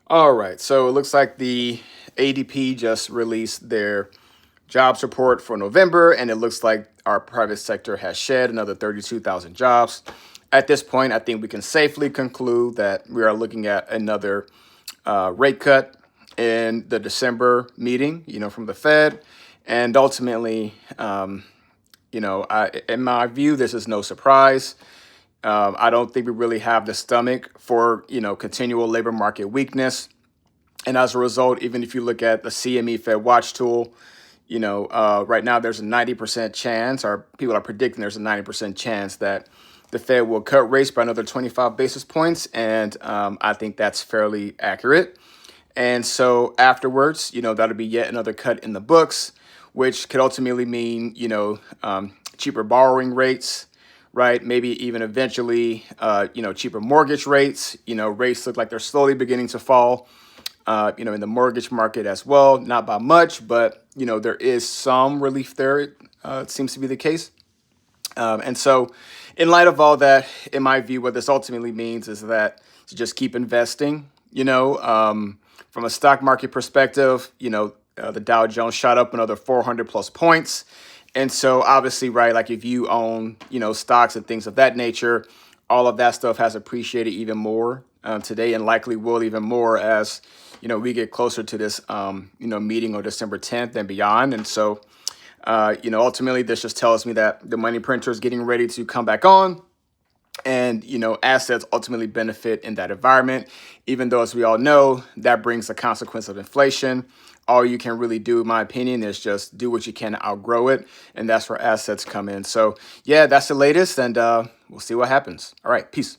All right, so it looks like the ADP just released their jobs report for November, and it looks like our private sector has shed another 32,000 jobs. At this point, I think we can safely conclude that we are looking at another rate cut in the December meeting, from the Fed. And ultimately, in my view, this is no surprise. I don't think we really have the stomach for, continual labor market weakness. And as a result, even if you look at the CME Fed Watch tool, right now there's a 90% chance, or people are predicting there's a 90% chance that the Fed will cut rates by another 25 basis points. And I think that's fairly accurate. And so afterwards, that'll be yet another cut in the books, which could ultimately mean, cheaper borrowing rates, right? Maybe even eventually, cheaper mortgage rates. Rates look like they're slowly beginning to fall, in the mortgage market as well. Not by much, but, there is some relief there. It seems to be the case. And so, in light of all that, in my view, what this ultimately means is that to just keep investing, from a stock market perspective, the Dow Jones shot up another 400 plus points. And so obviously, right, like if you own, stocks and things of that nature, all of that stuff has appreciated even more today, and likely will even more as, we get closer to this, meeting on December 10th and beyond. And so, ultimately, this just tells me that the money printer is getting ready to come back on, and assets ultimately benefit in that environment, even though, as we all know, that brings the consequence of inflation. All you can really do, in my opinion, is just do what you can to outgrow it, and that's where assets come in. So yeah, that's the latest, and we'll see what happens. All right, peace.